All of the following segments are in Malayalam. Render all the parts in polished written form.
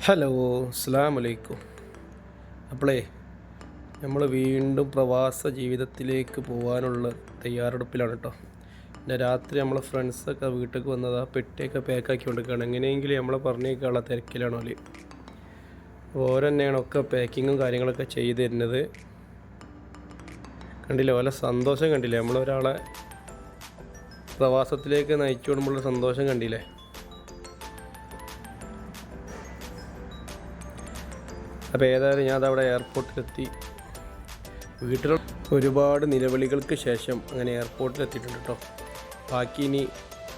ഹലോ, അസ്സലാമു അലൈക്കും. അപ്പോളേ നമ്മൾ വീണ്ടും പ്രവാസ ജീവിതത്തിലേക്ക് പോകാനുള്ള തയ്യാറെടുപ്പിലാണ് കേട്ടോ. പിന്നെ രാത്രി നമ്മളെ ഫ്രണ്ട്സൊക്കെ വീട്ടിലേക്ക് വന്നത് ആ പെട്ടിയൊക്കെ പാക്കാക്കി കൊണ്ടിരിക്കുകയാണ്. എങ്ങനെയെങ്കിലും നമ്മളെ പറഞ്ഞേക്കാനുള്ള തിരക്കിലാണ് അവർ. ഓരോ തന്നെയാണ് ഒക്കെ പാക്കിങ്ങും കാര്യങ്ങളൊക്കെ ചെയ്ത് തരുന്നത്. കണ്ടില്ലേ ഓല സന്തോഷം കണ്ടില്ലേ, നമ്മളൊരാളെ പ്രവാസത്തിലേക്ക് നയിച്ചു കൊടുക്കുമ്പോഴുള്ള സന്തോഷം കണ്ടില്ലേ. അപ്പോൾ ഏതായാലും ഞാൻ അതവിടെ എയർപോർട്ടിലെത്തി. വീട്ടിൽ ഒരുപാട് നിലവിളികൾക്ക് ശേഷം അങ്ങനെ എയർപോർട്ടിലെത്തിയിട്ടുണ്ട് കേട്ടോ. ബാക്കി ഇനി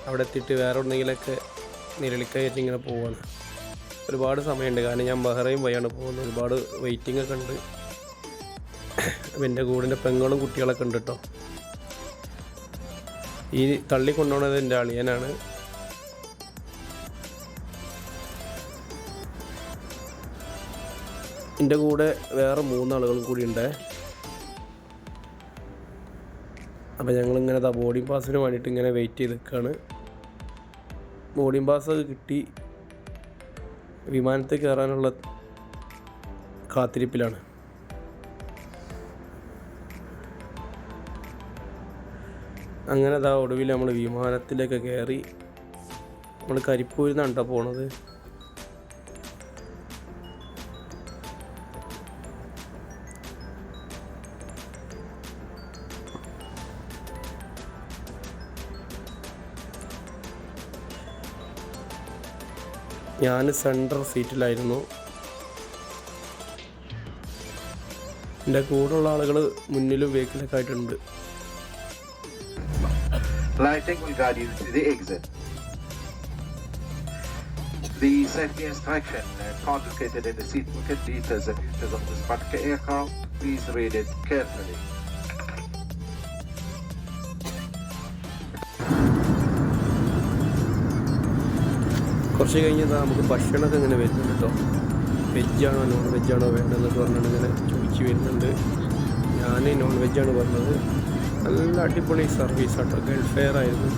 അവിടെ എത്തിയിട്ട് വേറെ എന്തെങ്കിലുമൊക്കെ നിലവിളിക്കായിട്ട് ഇങ്ങനെ പോവാണ്. ഒരുപാട് സമയമുണ്ട്, കാരണം ഞാൻ ബഹ്റൈൻ വഴിയാണ് പോകുന്നത്. ഒരുപാട് വെയിറ്റിംഗ് ഒക്കെ ഉണ്ട്. എൻ്റെ കൂടെ പെങ്ങളും കുട്ടികളൊക്കെ ഉണ്ട് കേട്ടോ. ഈ തള്ളിക്കൊണ്ടുപോകുന്നത് എൻ്റെ അളിയനാണ്. എൻ്റെ കൂടെ വേറെ 3 ആളുകളും കൂടി ഉണ്ട്. അപ്പോൾ ഞങ്ങളിങ്ങനെ ബോർഡിംഗ് പാസിന് വേണ്ടിയിട്ട് ഇങ്ങനെ വെയിറ്റ് ചെയ്ത് നിൽക്കുകയാണ്. ബോർഡിംഗ് പാസ് കിട്ടി വിമാനത്തിൽ കയറാനുള്ള കാത്തിരിപ്പിലാണ്. അങ്ങനെ ഒടുവിൽ നമ്മൾ വിമാനത്തിലേക്ക് കയറി. നമ്മൾ കരിപ്പൂരിൽ നിന്നാണ് കേട്ടോ പോണത്. ഞാൻ സെൻട്രൽ സീറ്റിലായിരുന്നു. എൻ്റെ കൂടെയുള്ള ആളുകൾ മുന്നിലും വേക്കിലൊക്കെ ആയിട്ടുണ്ട്. Lighting will guide you to the exit. The safety instruction contemplated in the seat pocket details the features of this particular aircraft. Please read it carefully. കുറച്ച് കഴിഞ്ഞാൽ നമുക്ക് ഭക്ഷണമൊക്കെ ഇങ്ങനെ വരുന്നുണ്ട് കേട്ടോ. വെജാണോ നോൺ വെജാണോ വേണ്ടതെന്നൊക്കെ പറഞ്ഞിട്ട് ഇങ്ങനെ ചോദിച്ച് വരുന്നുണ്ട്. ഞാൻ നോൺ വെജാണ് പറഞ്ഞത്. നല്ല അടിപൊളി സർവീസ് കേട്ടോ, ഗൾഫ് എയർ ആയിരുന്നു.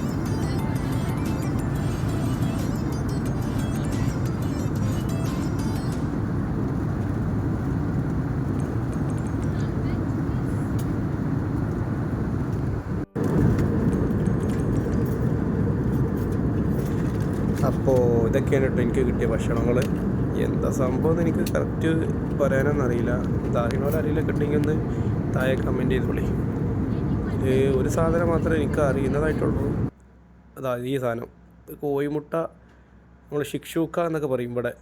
അപ്പോൾ ഇതൊക്കെയാണ് കേട്ടോ എനിക്ക് കിട്ടിയ ഭക്ഷണങ്ങൾ. എന്താ സംഭവം എനിക്ക് കറക്റ്റ് പറയാനൊന്നറിയില്ല. അറിയണോലെ അറിയില്ലൊക്കെ ഉണ്ടെങ്കിൽ ഒന്ന് താഴെ കമൻറ്റ് ചെയ്തോളി. ഇത് ഒരു സാധനം മാത്രമേ എനിക്ക് അറിയുന്നതായിട്ടുള്ളൂ. അതായത് ഈ സാധനം കോഴിമുട്ട, നമ്മൾ ഷിക്ഷൂക്ക എന്നൊക്കെ പറയും ഇവിടെ.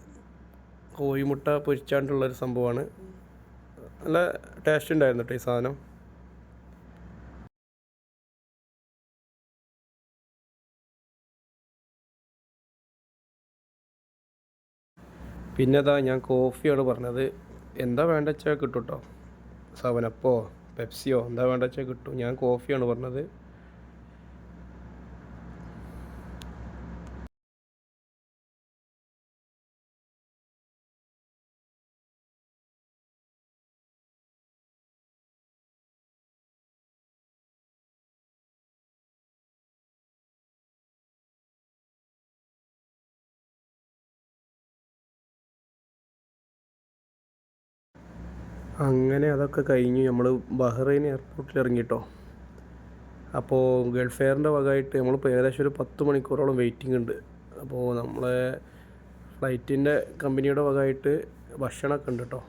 കോഴിമുട്ട പൊരിച്ചാണ്ടുള്ളൊരു സംഭവമാണ്. നല്ല ടേസ്റ്റ് ഉണ്ടായിരുന്നു കേട്ടോ ഈ സാധനം. പിന്നെ ഞാൻ കോഫിയാണ് പറഞ്ഞത്. എന്താ വേണ്ട വെച്ചാൽ കിട്ടും കേട്ടോ. 7-അപ്പോ പെപ്സിയോ എന്താ വേണ്ട വെച്ചാൽ കിട്ടും. ഞാൻ കോഫിയാണ് പറഞ്ഞത്. അങ്ങനെ അതൊക്കെ കഴിഞ്ഞ് നമ്മൾ ബഹ്റൈൻ എയർപോർട്ടിൽ ഇറങ്ങിട്ടോ. അപ്പോൾ ഗൾഫ് എയറിൻ്റെ വകമായിട്ട് നമ്മളിപ്പോൾ ഏകദേശം ഒരു 10 മണിക്കൂറോളം വെയിറ്റിംഗ് ഉണ്ട്. അപ്പോൾ നമ്മളെ ഫ്ലൈറ്റിൻ്റെ കമ്പനിയുടെ വകമായിട്ട് ഭക്ഷണമൊക്കെ ഉണ്ട് കേട്ടോ.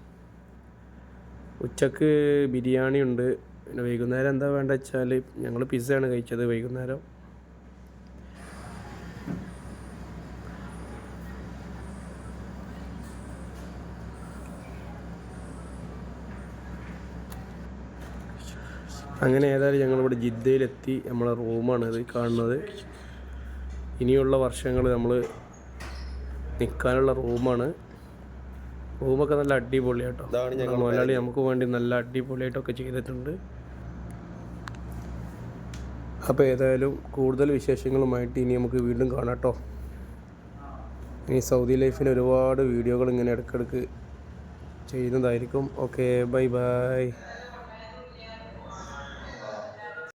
ഉച്ചക്ക് ബിരിയാണി ഉണ്ട്. പിന്നെ വൈകുന്നേരം എന്താ വേണ്ട വെച്ചാൽ ഞങ്ങൾ പിസ്സയാണ് കഴിച്ചത് വൈകുന്നേരം. അങ്ങനെ ഏതായാലും ഞങ്ങളിവിടെ ജിദ്ദയിലെത്തി. നമ്മളെ റൂമാണ് ഇത് കാണുന്നത്. ഇനിയുള്ള വർഷങ്ങൾ നമ്മൾ നിൽക്കാനുള്ള റൂമാണ്. റൂമൊക്കെ നല്ല അടിപൊളിയായിട്ടോ. മലയാളി നമുക്ക് വേണ്ടി നല്ല അടിപൊളിയായിട്ടൊക്കെ ചെയ്തിട്ടുണ്ട്. അപ്പോൾ ഏതായാലും കൂടുതൽ വിശേഷങ്ങളുമായിട്ട് ഇനി നമുക്ക് വീണ്ടും കാണാം കേട്ടോ. ഇനി സൗദി ലൈഫിൽ ഒരുപാട് വീഡിയോകൾ ഇങ്ങനെ ഇടയ്ക്കിടയ്ക്ക് ചെയ്യുന്നതായിരിക്കും. Okay, bye bye.